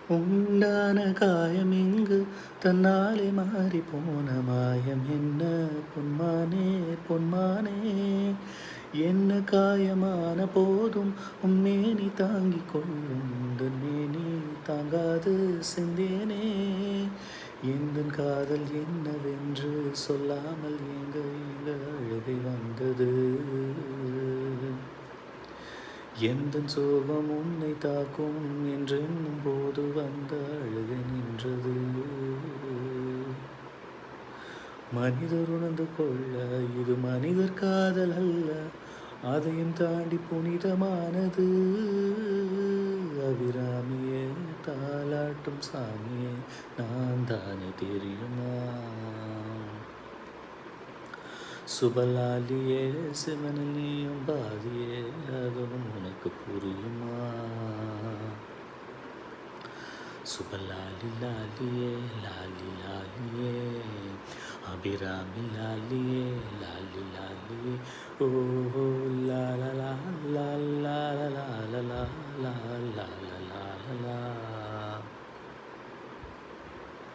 உண்டான காயம் இங்கு தன்னாலே மாறி போன மாயம் என்ன பொன்மானே பொன்மானே என்ன காயமான போதும் உம்மேனி தாங்கிக் கொள்ளும் உந்தன் மேனி தாங்காது செந்தேனே எந்தன் காதல் என்னவென்று சொல்லாமல் ஏங்க ஏங்க அழுகை வந்தது எந்தன் சோகம் உன்னை தாக்கும் என்றென்னும் போது வந்த அழுகை நின்றது மனிதர் உணர்ந்து கொள்ள இது மனிதர் காதல் அல்ல அதையும் தாண்டி புனிதமானது அபிராமியே தாலாட்டும் சாமியே நான் தானே தெரியுமா சுபலாலியே சிவனில் நீயும் பாதியே அதுவும் உனக்கு புரியுமா சுபலாலி லாலியே லாலி லாலியே அபிராமி லாலியே லாலி லாலியே ஓ லா லா லா லா லா லா லா லா லா லா லா லா லா